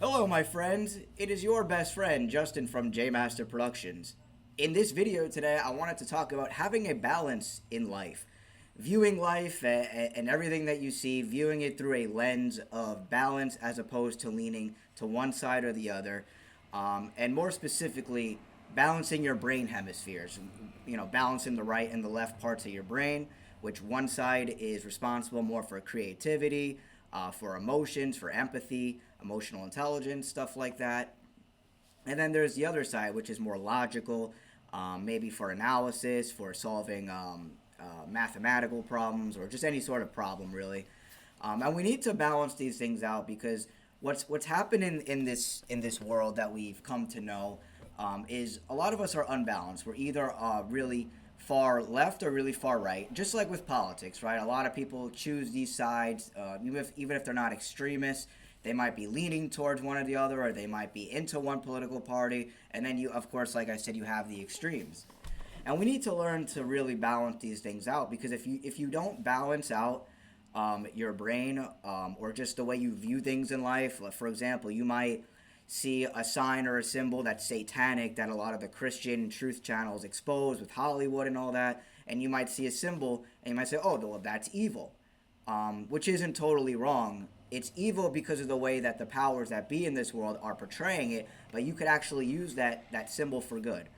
Hello, my friends. It is your best friend, Justin from J Master Productions. In this video today, I wanted to talk about having a balance in life. Viewing life and everything that you see, viewing it through a lens of balance as opposed to leaning to one side or the other. And more specifically, balancing your brain hemispheres. Balancing the right and the left parts of your brain, which one side is responsible more for creativity, for emotions, for empathy, emotional intelligence, stuff like that. And then there's the other side, which is more logical, maybe for analysis, for solving mathematical problems, or just any sort of problem, really. And we need to balance these things out because what's happening in this world that we've come to know is a lot of us are unbalanced. We're either really far left or really far right, just like with politics, right? A lot of people choose these sides, even if they're not extremists. They might be leaning towards one or the other, or they might be into one political party. And then you, of course, like I said, you have the extremes. And we need to learn to really balance these things out because if you don't balance out your brain or just the way you view things in life, like for example, you might see a sign or a symbol that's satanic that a lot of the Christian truth channels expose with Hollywood and all that, and you might see a symbol and you might say, "Oh, well, that's evil," which isn't totally wrong. It's evil because of the way that the powers that be in this world are portraying it, but you could actually use that symbol for good.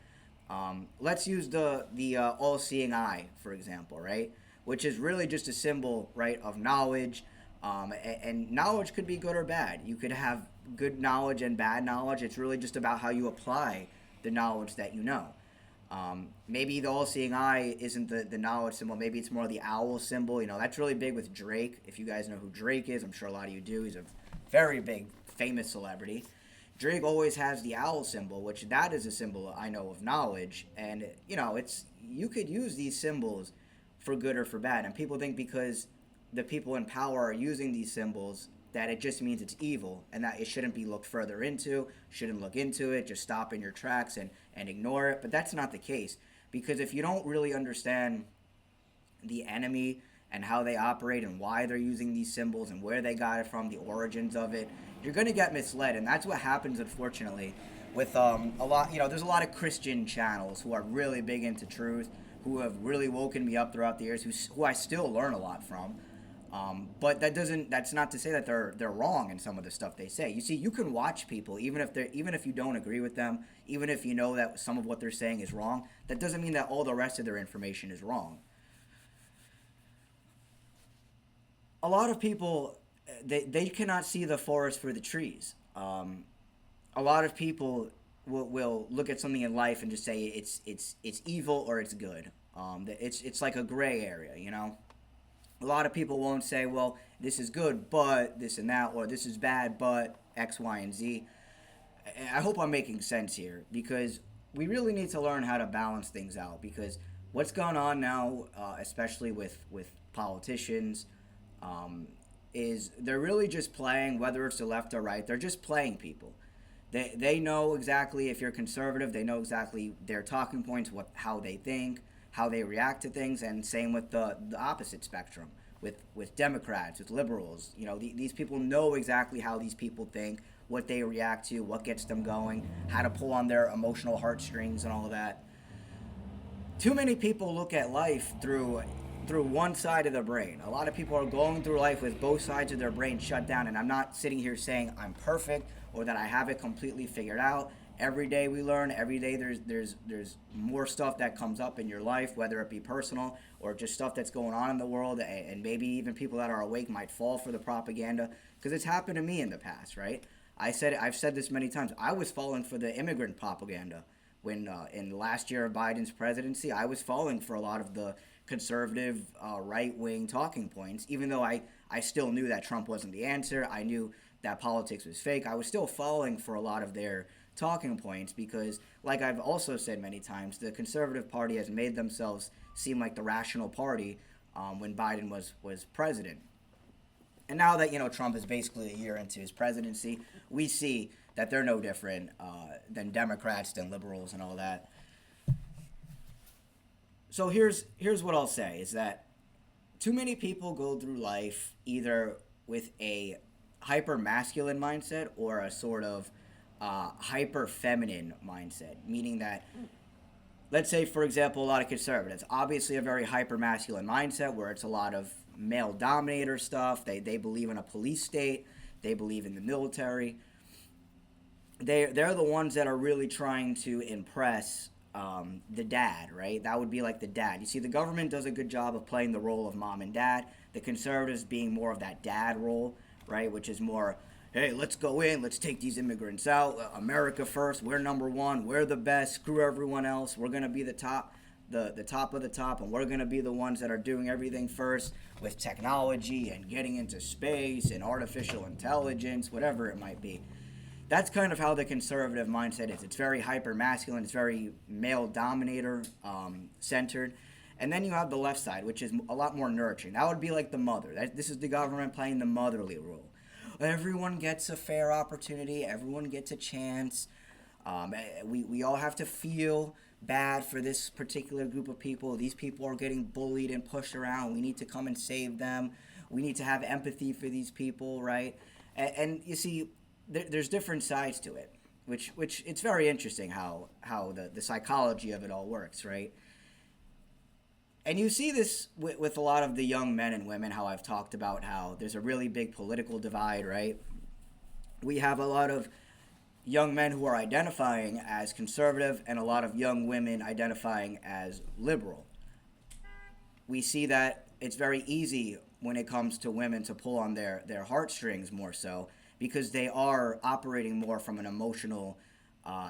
Let's use the all-seeing eye, for example, right? Which is really just a symbol, right, of knowledge. And knowledge could be good or bad. You could have good knowledge and bad knowledge. It's really just about how you apply the knowledge that you know. Maybe the all-seeing eye isn't the knowledge symbol. Maybe it's more the owl symbol. That's really big with Drake. If you guys know who Drake is, I'm sure a lot of you do. He's a very big, famous celebrity. Drake always has the owl symbol, which that is a symbol I know of knowledge. And it's you could use these symbols for good or for bad. And people think because the people in power are using these symbols that it just means it's evil and that it shouldn't be looked further into, shouldn't look into it, just stop in your tracks and ignore it. But that's not the case because if you don't really understand the enemy and how they operate and why they're using these symbols and where they got it from, the origins of it, you're going to get misled. And that's what happens, unfortunately, with a lot. There's a lot of Christian channels who are really big into truth, who have really woken me up throughout the years, who I still learn a lot from. But that's not to say that they're wrong in some of the stuff they say. You see, you can watch people even if you don't agree with them, even if you know that some of what they're saying is wrong. That doesn't mean that all the rest of their information is wrong. A lot of people they cannot see the forest for the trees. A lot of people will look at something in life and just say it's evil or it's good. It's like a gray area, A lot of people won't say, well, this is good, but this and that, or this is bad, but X, Y, and Z. I hope I'm making sense here because we really need to learn how to balance things out because what's going on now, especially with politicians, um, is they're really just playing, whether it's the left or right, they're just playing people. They know exactly if you're conservative, they know exactly their talking points, how they think, how they react to things, and same with the opposite spectrum, with Democrats, with liberals. These people know exactly how these people think, what they react to, what gets them going, how to pull on their emotional heartstrings and all of that. Too many people look at life through one side of their brain. A lot of people are going through life with both sides of their brain shut down, and I'm not sitting here saying I'm perfect or that I have it completely figured out. Every day we learn. Every day there's more stuff that comes up in your life, whether it be personal or just stuff that's going on in the world, and maybe even people that are awake might fall for the propaganda because it's happened to me in the past, right? I've said this many times. I was falling for the immigrant propaganda when in the last year of Biden's presidency. I was falling for a lot of the conservative right wing talking points, even though I still knew that Trump wasn't the answer. I knew that politics was fake. I was still falling for a lot of their talking points because, like I've also said many times, the Conservative Party has made themselves seem like the rational party when Biden was president. And now that Trump is basically a year into his presidency, we see that they're no different than Democrats, than liberals, and all that. So here's what I'll say is that too many people go through life either with a hyper masculine mindset or a sort of hyper feminine mindset, meaning that, let's say, for example, a lot of conservatives, obviously a very hyper masculine mindset where it's a lot of male dominator stuff. They believe in a police state, they believe in the military. They're the ones that are really trying to impress the dad, right? That would be like the dad. You see, the government does a good job of playing the role of mom and dad. The conservatives being more of that dad role, right? Which is more, hey, let's go in, let's take these immigrants out. America first. We're number one. We're the best. Screw everyone else. We're gonna be the top, the top of the top, and we're gonna be the ones that are doing everything first with technology and getting into space and artificial intelligence, whatever it might be. That's kind of how the conservative mindset is. It's very hyper masculine. It's very male dominator centered. And then you have the left side, which is a lot more nurturing. That would be like the mother. This is the government playing the motherly role. Everyone gets a fair opportunity. Everyone gets a chance. We all have to feel bad for this particular group of people. These people are getting bullied and pushed around. We need to come and save them. We need to have empathy for these people, right? And you see, there's different sides to it, which it's very interesting how the psychology of it all works, right? And you see this with a lot of the young men and women, how I've talked about how there's a really big political divide, right? We have a lot of young men who are identifying as conservative and a lot of young women identifying as liberal. We see that it's very easy when it comes to women to pull on their heartstrings more so because they are operating more from an emotional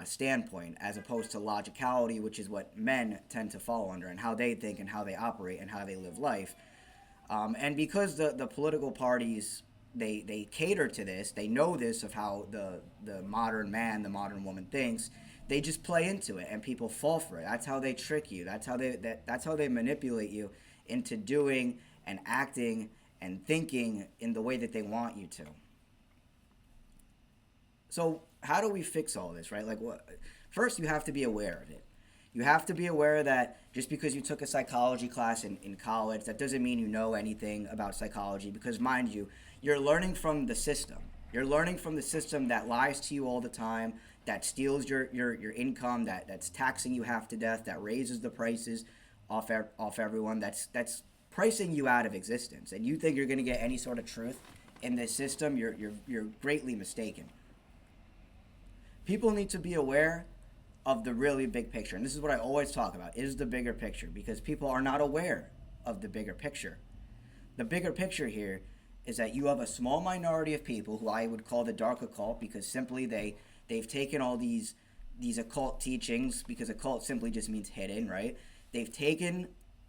standpoint as opposed to logicality, which is what men tend to fall under and how they think and how they operate and how they live life. And because the political parties, they cater to this, they know this of how the modern man, the modern woman thinks, they just play into it and people fall for it. That's how they trick you. That's how they manipulate you into doing and acting and thinking in the way that they want you to. So how do we fix all this, right? Like, what? First, you have to be aware of it. You have to be aware that just because you took a psychology class in college, that doesn't mean you know anything about psychology because, mind you, you're learning from the system. You're learning from the system that lies to you all the time, that steals your income, that's taxing you half to death, that raises the prices off everyone, that's pricing you out of existence. And you think you're going to get any sort of truth in this system, you're greatly mistaken. People need to be aware of the really big picture. And this is what I always talk about, is the bigger picture, because people are not aware of the bigger picture. The bigger picture here is that you have a small minority of people who I would call the dark occult because simply they've taken all these occult teachings, because occult simply just means hidden, right? They've taken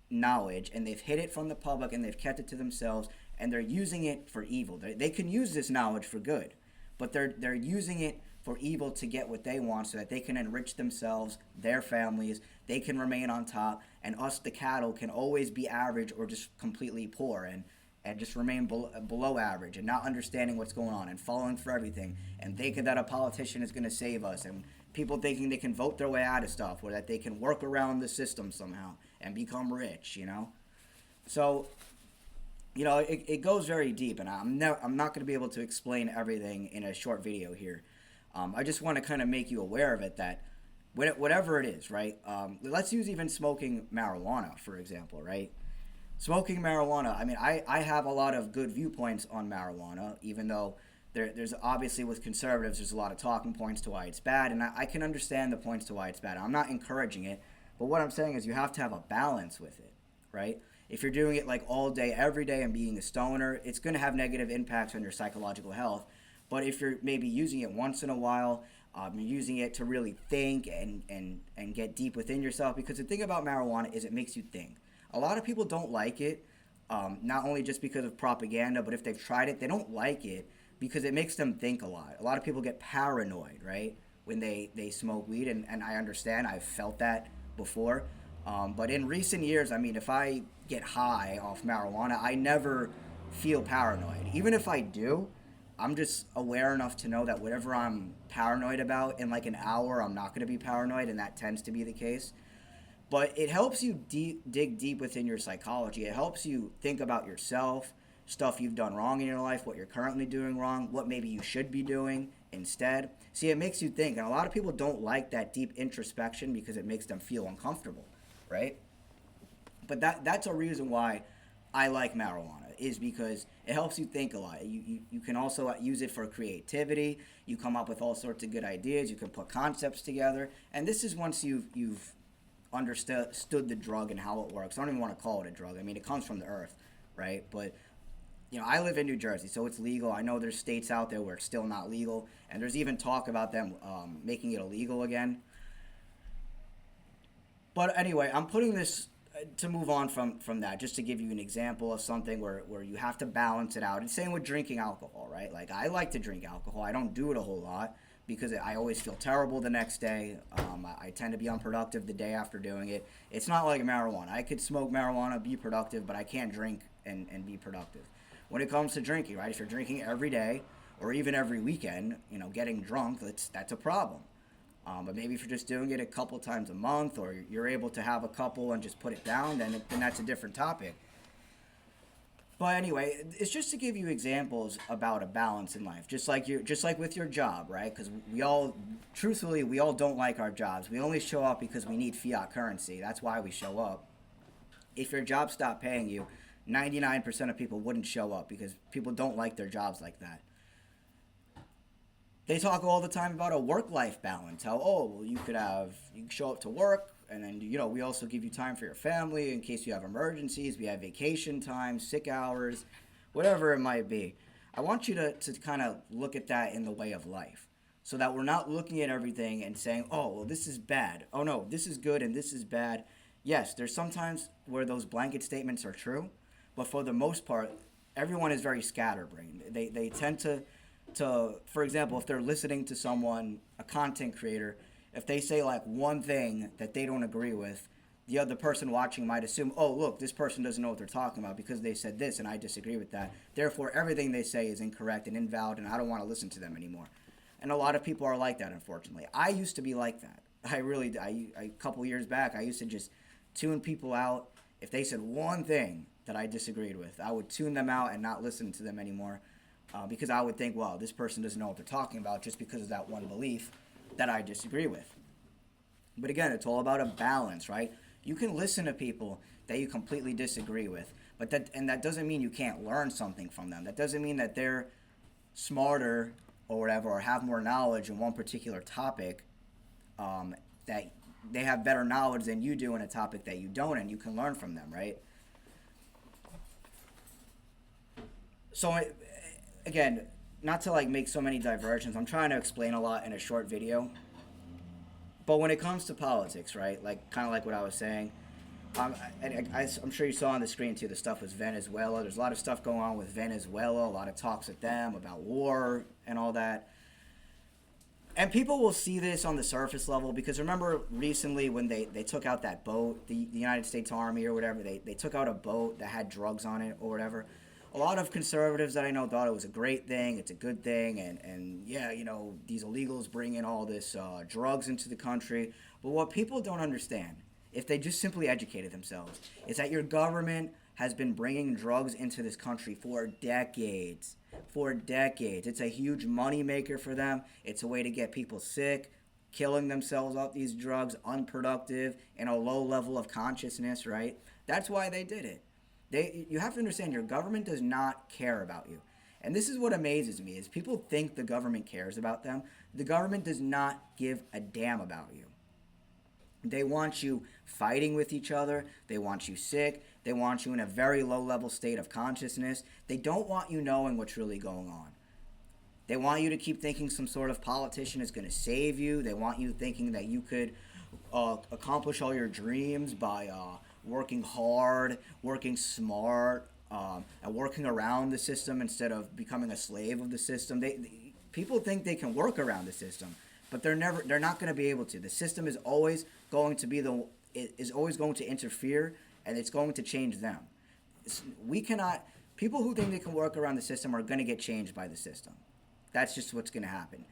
knowledge and they've hid it from the public and they've kept it to themselves and they're using it for evil. They can use this knowledge for good, but they're using it for evil to get what they want so that they can enrich themselves, their families, they can remain on top, and us, the cattle, can always be average or just completely poor and just remain below average and not understanding what's going on and falling for everything and thinking that a politician is going to save us and people thinking they can vote their way out of stuff or that they can work around the system somehow and become rich, you know? So, you know, it goes very deep, and I'm not going to be able to explain everything in a short video here. I just want to kind of make you aware of it, that whatever it is, right? Let's use even smoking marijuana, for example, right? Smoking marijuana, I mean, I have a lot of good viewpoints on marijuana, even though there's obviously with conservatives, there's a lot of talking points to why it's bad, and I can understand the points to why it's bad. I'm not encouraging it, but what I'm saying is you have to have a balance with it, right? If you're doing it like all day, every day, and being a stoner, it's going to have negative impacts on your psychological health. But if you're maybe using it once in a while, you're using it to really think and get deep within yourself. Because the thing about marijuana is it makes you think. A lot of people don't like it, not only just because of propaganda, but if they've tried it, they don't like it because it makes them think a lot. A lot of people get paranoid, right, when they smoke weed, and I understand. I've felt that before. But in recent years, I mean, if I get high off marijuana, I never feel paranoid. Even if I do, I'm just aware enough to know that whatever I'm paranoid about in like an hour, I'm not going to be paranoid, and that tends to be the case. But it helps you dig deep within your psychology. It helps you think about yourself, stuff you've done wrong in your life, what you're currently doing wrong, what maybe you should be doing instead. See, it makes you think, and a lot of people don't like that deep introspection because it makes them feel uncomfortable, right? But that's a reason why I like marijuana, is because it helps you think a lot. You can also use it for creativity. You come up with all sorts of good ideas. You can put concepts together. And this is once you've understood the drug and how it works. I don't even want to call it a drug. I mean, it comes from the earth, right? But I live in New Jersey, so it's legal. I know there's states out there where it's still not legal, and there's even talk about them making it illegal again. But anyway, I'm putting this to move on from that, just to give you an example of something where you have to balance it out. And same with drinking alcohol, right? Like, I like to drink alcohol. I don't do it a whole lot because I always feel terrible the next day. I tend to be unproductive the day after doing it. It's not like marijuana. I could smoke marijuana, be productive, but I can't drink and be productive. When it comes to drinking, right? If you're drinking every day or even every weekend, getting drunk, that's a problem. But maybe if you're just doing it a couple times a month, or you're able to have a couple and just put it down, then that's a different topic. But anyway, it's just to give you examples about a balance in life, just like with your job, right? Because truthfully, we all don't like our jobs. We only show up because we need fiat currency. That's why we show up. If your job stopped paying you, 99% of people wouldn't show up because people don't like their jobs like that. They talk all the time about a work-life balance. How, well, you can show up to work, and then, we also give you time for your family in case you have emergencies. We have vacation time, sick hours, whatever it might be. I want you to kind of look at that in the way of life, so that we're not looking at everything and saying, oh, well, this is bad. Oh, no, this is good and this is bad. Yes, there's sometimes where those blanket statements are true, but for the most part, everyone is very scatterbrained. They tend to, for example, if they're listening to someone, a content creator, if they say like one thing that they don't agree with, the other person watching might assume, oh, look, this person doesn't know what they're talking about because they said this and I disagree with that. Therefore, everything they say is incorrect and invalid and I don't want to listen to them anymore. And a lot of people are like that, unfortunately. I used to be like that. A couple years back, I used to just tune people out. If they said one thing that I disagreed with, I would tune them out and not listen to them anymore. Because I would think, well, this person doesn't know what they're talking about just because of that one belief that I disagree with. But again, it's all about a balance, right? You can listen to people that you completely disagree with, but that doesn't mean you can't learn something from them. That doesn't mean that they're smarter or whatever, or have more knowledge in one particular topic, that they have better knowledge than you do in a topic that you don't, and you can learn from them, right? So, again, not to make so many diversions, I'm trying to explain a lot in a short video. But when it comes to politics, right, kind of like what I was saying, I'm sure you saw on the screen too, the stuff with Venezuela. There's a lot of stuff going on with Venezuela, a lot of talks with them about war and all that. And people will see this on the surface level because remember recently when they took out that boat, the United States Army or whatever, they took out a boat that had drugs on it or whatever. A lot of conservatives that I know thought it was a great thing, it's a good thing, and yeah, these illegals bring in all this drugs into the country. But what people don't understand, if they just simply educated themselves, is that your government has been bringing drugs into this country for decades. For decades. It's a huge money maker for them. It's a way to get people sick, killing themselves off these drugs, unproductive, and a low level of consciousness, right? That's why they did it. You have to understand, your government does not care about you. And this is what amazes me, is people think the government cares about them. The government does not give a damn about you. They want you fighting with each other. They want you sick. They want you in a very low level state of consciousness. They don't want you knowing what's really going on. They want you to keep thinking some sort of politician is going to save you. They want you thinking that you could accomplish all your dreams by working hard, working smart, and working around the system instead of becoming a slave of the system. People think they can work around the system, but they're not going to be able to. The system is always going to always going to interfere, and it's going to change them. People who think they can work around the system are going to get changed by the system. That's just what's going to happen.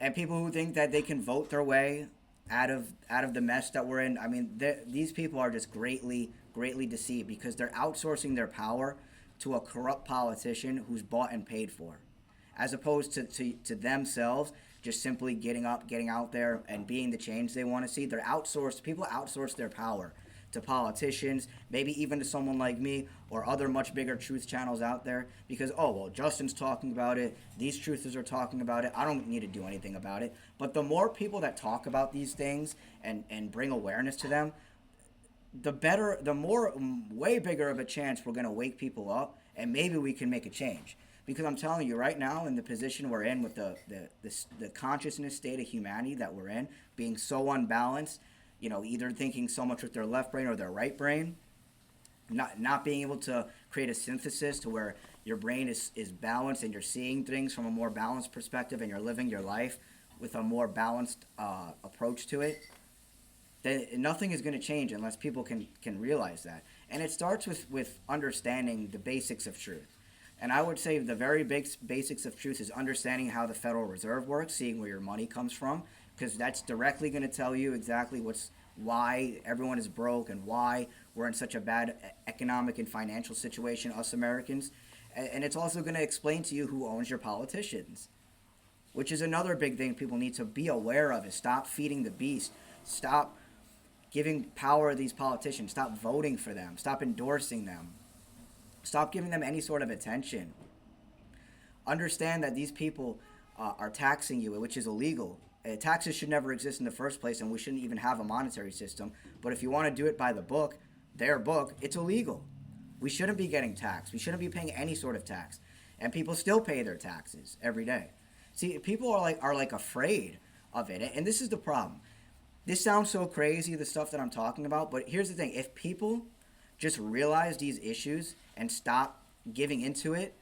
And people who think that they can vote their way out of the mess that we're in, I mean, these people are just greatly deceived because they're outsourcing their power to a corrupt politician who's bought and paid for, as opposed to themselves just simply getting up, getting out there, and being the change they want to see. They're outsourced. People outsource their power to politicians, maybe even to someone like me or other much bigger truth channels out there because, oh, well, Justin's talking about it. These truthers are talking about it. I don't need to do anything about it. But the more people that talk about these things and bring awareness to them, the better, the more, way bigger of a chance we're going to wake people up and maybe we can make a change. Because I'm telling you right now, in the position we're in with the consciousness state of humanity that we're in, being so unbalanced, you know, either thinking so much with their left brain or their right brain, not being able to create a synthesis to where your brain is balanced and you're seeing things from a more balanced perspective and you're living your life with a more balanced approach to it, then nothing is going to change unless people can realize that. And it starts with understanding the basics of truth. And I would say the very basics of truth is understanding how the Federal Reserve works, seeing where your money comes from, because that's directly going to tell you exactly why everyone is broke and why we're in such a bad economic and financial situation, us Americans. And it's also going to explain to you who owns your politicians, which is another big thing people need to be aware of, is stop feeding the beast. Stop giving power to these politicians. Stop voting for them. Stop endorsing them. Stop giving them any sort of attention. Understand that these people are taxing you, which is illegal. Taxes should never exist in the first place, and we shouldn't even have a monetary system. But if you want to do it by the book, their book, it's illegal. We shouldn't be getting taxed. We shouldn't be paying any sort of tax. And people still pay their taxes every day. See, people are like afraid of it. And this is the problem. This sounds so crazy, the stuff that I'm talking about, but here's the thing. If people just realize these issues and stop giving into it,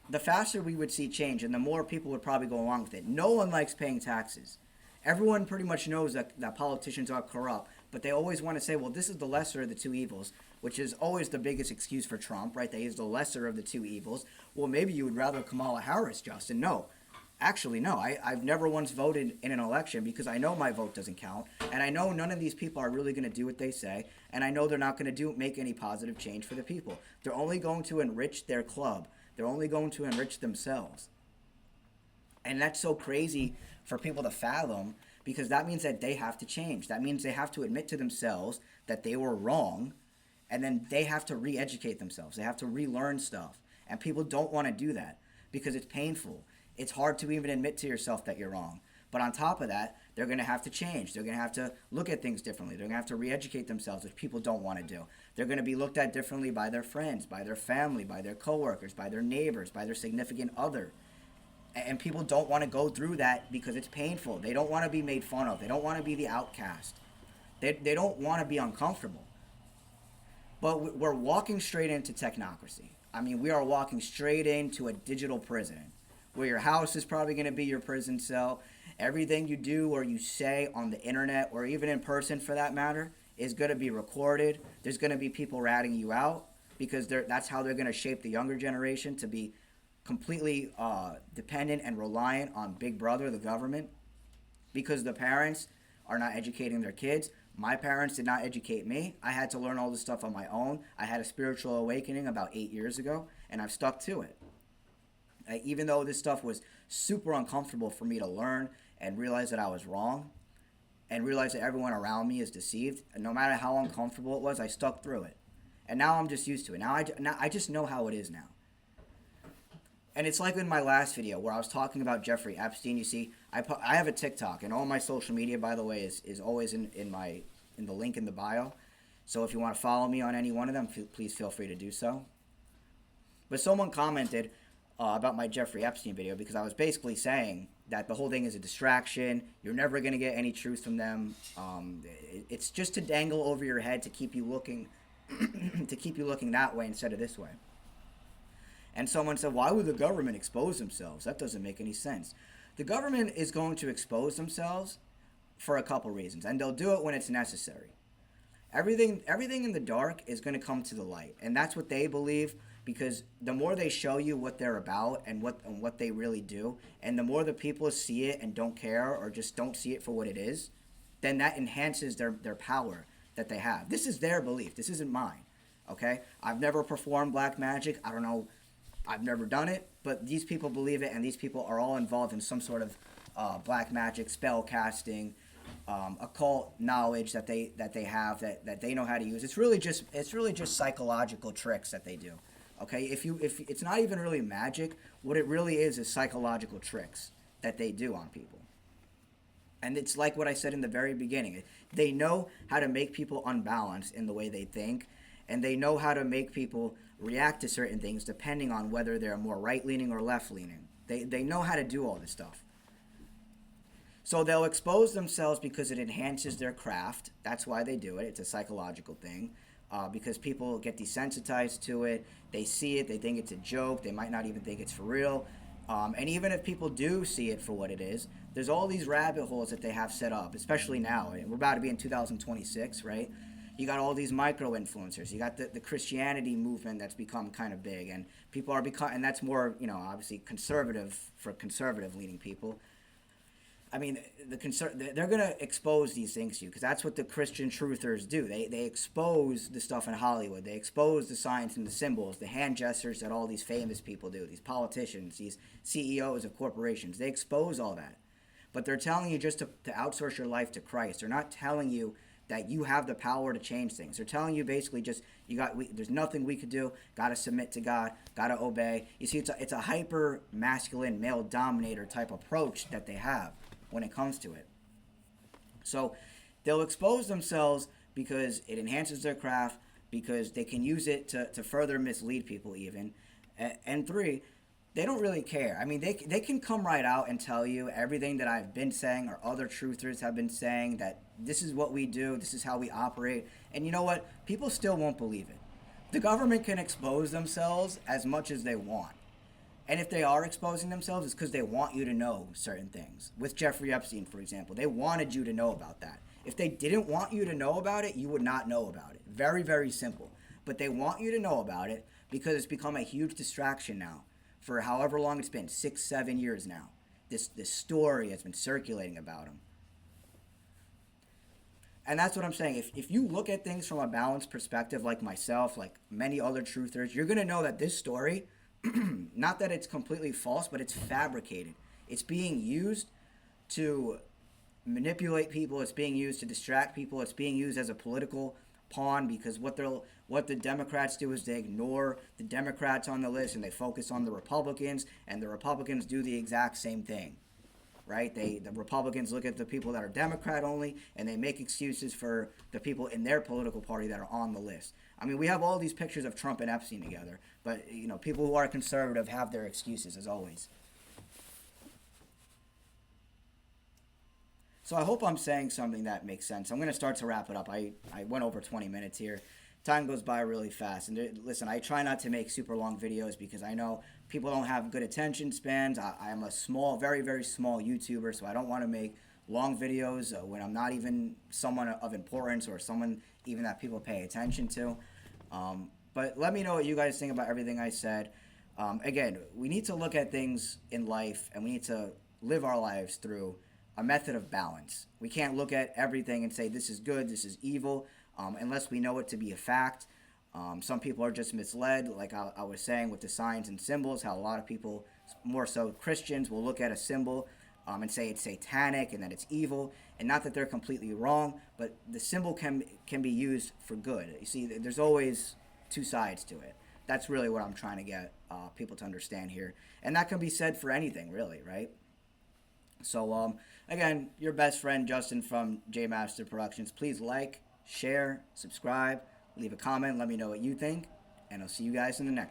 the faster we would see change and the more people would probably go along with it. No one likes paying taxes. Everyone pretty much knows that politicians are corrupt, but they always want to say, well, this is the lesser of the two evils, which is always the biggest excuse for Trump, right? That he's the lesser of the two evils. Well, maybe you would rather Kamala Harris, Justin. No. Actually, no. I've never once voted in an election because I know my vote doesn't count, and I know none of these people are really going to do what they say, and I know they're not going to make any positive change for the people. They're only going to enrich their club. They're only going to enrich themselves. And that's so crazy for people to fathom because that means that they have to change. That means they have to admit to themselves that they were wrong, and then they have to re-educate themselves. They have to relearn stuff. And people don't want to do that because it's painful. It's hard to even admit to yourself that you're wrong. But on top of that, they're going to have to change. They're going to have to look at things differently. They're going to have to re-educate themselves, which people don't want to do. They're going to be looked at differently by their friends, by their family, by their coworkers, by their neighbors, by their significant other. And people don't want to go through that because it's painful. They don't want to be made fun of. They don't want to be the outcast. They don't want to be uncomfortable. But we're walking straight into technocracy. I mean, we are walking straight into a digital prison where your house is probably going to be your prison cell. Everything you do or you say on the internet or even in person for that matter is going to be recorded. There's going to be people ratting you out because that's how they're going to shape the younger generation to be completely dependent and reliant on Big Brother, the government, because the parents are not educating their kids. My parents did not educate me. I had to learn all this stuff on my own. I had a spiritual awakening about 8 years ago, and I've stuck to it. Even though this stuff was super uncomfortable for me to learn and realize that I was wrong and realize that everyone around me is deceived, and no matter how uncomfortable it was, I stuck through it. And now I'm just used to it. Now I just know how it is now. And it's like in my last video where I was talking about Jeffrey Epstein. You see, I have a TikTok, and all my social media, by the way, is always in the link in the bio. So if you want to follow me on any one of them, please feel free to do so. But someone commented about my Jeffrey Epstein video because I was basically saying that the whole thing is a distraction. You're never going to get any truth from them. It's just to dangle over your head to keep you looking to keep you looking that way instead of this way. And someone said, why would the government expose themselves? That doesn't make any sense. The government is going to expose themselves for a couple reasons, and they'll do it when it's necessary. Everything in the dark is going to come to the light, and that's what they believe, because the more they show you what they're about and what they really do, and the more the people see it and don't care or just don't see it for what it is, then that enhances their power that they have. This is their belief. This isn't mine. Okay? I've never performed black magic. I don't know. I've never done it, but these people believe it, and these people are all involved in some sort of black magic, spell casting, occult knowledge that they have that they know how to use. It's really just psychological tricks that they do. Okay, if it's not even really magic, what it really is psychological tricks that they do on people. And it's like what I said in the very beginning. They know how to make people unbalanced in the way they think, and they know how to make people react to certain things depending on whether they're more right leaning or left leaning. They know how to do all this stuff. So they'll expose themselves because it enhances their craft. That's why they do it. It's a psychological thing. Because people get desensitized to it. They see it. They think it's a joke. They might not even think it's for real. And even if people do see it for what it is, there's all these rabbit holes that they have set up, especially now. We're about to be in 2026, right? You got all these micro influencers. You got the Christianity movement that's become kind of big, and people are becoming, and that's more, obviously conservative for conservative leaning people. I mean, they're going to expose these things to you because that's what the Christian truthers do. They expose the stuff in Hollywood. They expose the signs and the symbols, the hand gestures that all these famous people do, these politicians, these CEOs of corporations. They expose all that. But they're telling you just to outsource your life to Christ. They're not telling you that you have the power to change things. They're telling you basically just there's nothing we could do. Got to submit to God. Got to obey. You see, it's a hyper masculine male dominator type approach that they have when it comes to it. So they'll expose themselves because it enhances their craft, because they can use it to further mislead people even. And three, they don't really care. I mean, they can come right out and tell you everything that I've been saying or other truthers have been saying, that this is what we do, this is how we operate. And you know what? People still won't believe it. The government can expose themselves as much as they want. And if they are exposing themselves, it's because they want you to know certain things. With Jeffrey Epstein, for example, they wanted you to know about that. If they didn't want you to know about it, you would not know about it. Very, very simple. But they want you to know about it because it's become a huge distraction now for however long it's been, 6, 7 years now. This story has been circulating about him. And that's what I'm saying. If you look at things from a balanced perspective, like myself, like many other truthers, you're going to know that this story, not that it's completely false, but it's fabricated. It's being used to manipulate people. It's being used to distract people. It's being used as a political pawn, because what the Democrats do is they ignore the Democrats on the list and they focus on the Republicans, and the Republicans do the exact same thing. Right? The Republicans look at the people that are Democrat only, and they make excuses for the people in their political party that are on the list. I mean, we have all these pictures of Trump and Epstein together, but people who are conservative have their excuses as always. So I hope I'm saying something that makes sense. I'm going to start to wrap it up. I went over 20 minutes here. Time goes by really fast. And listen, I try not to make super long videos because I know people don't have good attention spans. I am a small, very, very small YouTuber, so I don't want to make long videos when I'm not even someone of importance or someone even that people pay attention to. But let me know what you guys think about everything I said. Again, we need to look at things in life, and we need to live our lives through a method of balance. We can't look at everything and say this is good, this is evil, unless we know it to be a fact. Some people are just misled, like I was saying with the signs and symbols, how a lot of people, more so Christians, will look at a symbol and say it's satanic and that it's evil. And not that they're completely wrong, but the symbol can be used for good. You see, there's always two sides to it. That's really what I'm trying to get people to understand here. And that can be said for anything, really, right? So, again, your best friend, Justin from J Master Productions. Please like, share, subscribe, leave a comment, let me know what you think, and I'll see you guys in the next